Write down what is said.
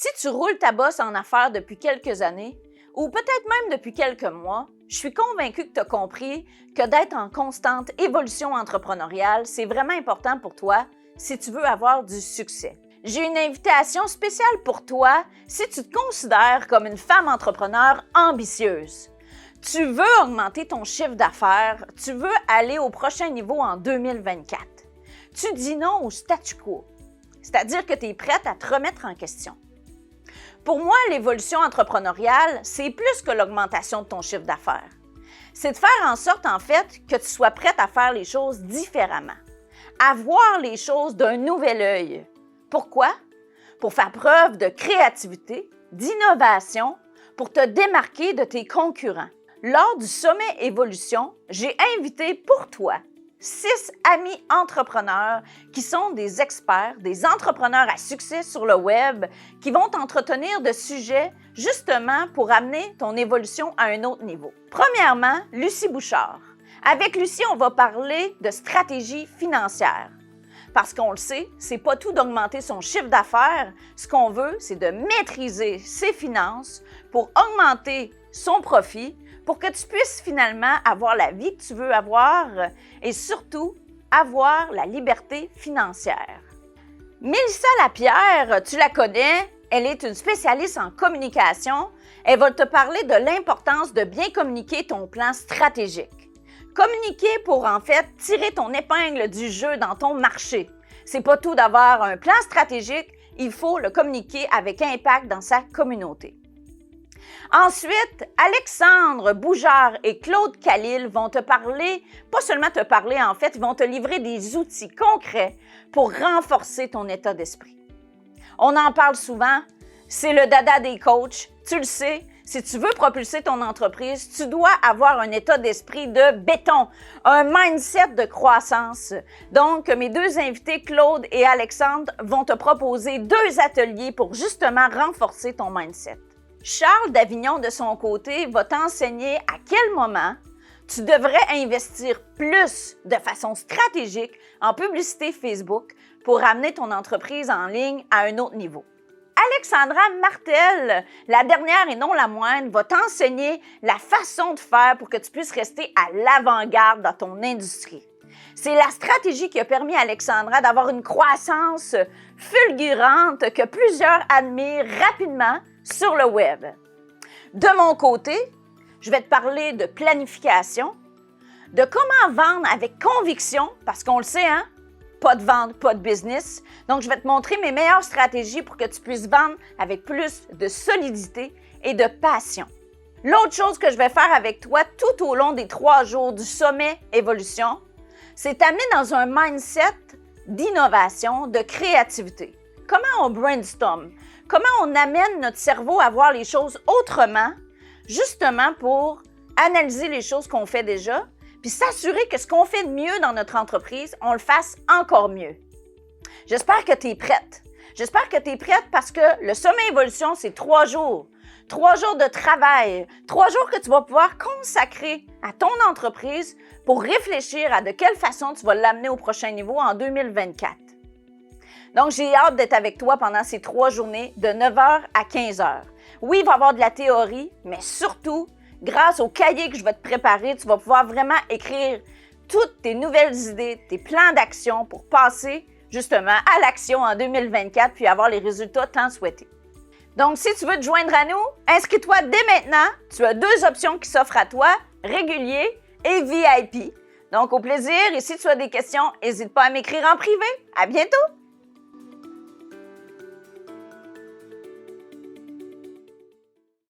Si tu roules ta bosse en affaires depuis quelques années, ou peut-être même depuis quelques mois, je suis convaincue que tu as compris que d'être en constante évolution entrepreneuriale, c'est vraiment important pour toi si tu veux avoir du succès. J'ai une invitation spéciale pour toi si tu te considères comme une femme entrepreneur ambitieuse. Tu veux augmenter ton chiffre d'affaires, tu veux aller au prochain niveau en 2024. Tu dis non au statu quo, c'est-à-dire que tu es prête à te remettre en question. Pour moi, l'évolution entrepreneuriale, c'est plus que l'augmentation de ton chiffre d'affaires. C'est de faire en sorte, en fait, que tu sois prête à faire les choses différemment, à voir les choses d'un nouvel œil. Pourquoi? Pour faire preuve de créativité, d'innovation, pour te démarquer de tes concurrents. Lors du sommet Évolution, j'ai invité pour toi 6 amis entrepreneurs qui sont des experts, des entrepreneurs à succès sur le web, qui vont t'entretenir de sujets justement pour amener ton évolution à un autre niveau. Premièrement, Lucie Bouchard. Avec Lucie, on va parler de stratégie financière. Parce qu'on le sait, c'est pas tout d'augmenter son chiffre d'affaires. Ce qu'on veut, c'est de maîtriser ses finances pour augmenter son profit, pour que tu puisses finalement avoir la vie que tu veux avoir et surtout avoir la liberté financière. Mélissa Lapierre, tu la connais, elle est une spécialiste en communication. Elle va te parler de l'importance de bien communiquer ton plan stratégique. Communiquer pour en fait tirer ton épingle du jeu dans ton marché. C'est pas tout d'avoir un plan stratégique, il faut le communiquer avec impact dans sa communauté. Ensuite, Alexandre Boujard et Claude Khalil vont te parler, pas seulement te parler en fait, ils vont te livrer des outils concrets pour renforcer ton état d'esprit. On en parle souvent, c'est le dada des coachs, tu le sais, si tu veux propulser ton entreprise, tu dois avoir un état d'esprit de béton, un mindset de croissance. Donc, mes 2 invités, Claude et Alexandre, vont te proposer 2 ateliers pour justement renforcer ton mindset. Charles d'Avignon, de son côté, va t'enseigner à quel moment tu devrais investir plus de façon stratégique en publicité Facebook pour amener ton entreprise en ligne à un autre niveau. Alexandra Martel, la dernière et non la moindre, va t'enseigner la façon de faire pour que tu puisses rester à l'avant-garde dans ton industrie. C'est la stratégie qui a permis à Alexandra d'avoir une croissance fulgurante que plusieurs admirent rapidement sur le web. De mon côté, je vais te parler de planification, de comment vendre avec conviction, parce qu'on le sait, hein? Pas de vente, pas de business. Donc, je vais te montrer mes meilleures stratégies pour que tu puisses vendre avec plus de solidité et de passion. L'autre chose que je vais faire avec toi tout au long des 3 jours du sommet Évolution, c'est t'amener dans un mindset d'innovation, de créativité. Comment on brainstorm? Comment on amène notre cerveau à voir les choses autrement, justement pour analyser les choses qu'on fait déjà, puis s'assurer que ce qu'on fait de mieux dans notre entreprise, on le fasse encore mieux. J'espère que tu es prête. J'espère que tu es prête parce que le sommet Évolution, c'est 3 jours. 3 jours de travail, 3 jours que tu vas pouvoir consacrer à ton entreprise pour réfléchir à de quelle façon tu vas l'amener au prochain niveau en 2024. Donc, j'ai hâte d'être avec toi pendant ces 3 journées de 9h à 15h. Oui, il va y avoir de la théorie, mais surtout, grâce au cahier que je vais te préparer, tu vas pouvoir vraiment écrire toutes tes nouvelles idées, tes plans d'action pour passer justement à l'action en 2024 puis avoir les résultats tant souhaités. Donc, si tu veux te joindre à nous, inscris-toi dès maintenant. Tu as 2 options qui s'offrent à toi, régulier et VIP. Donc, au plaisir. Et si tu as des questions, n'hésite pas à m'écrire en privé. À bientôt!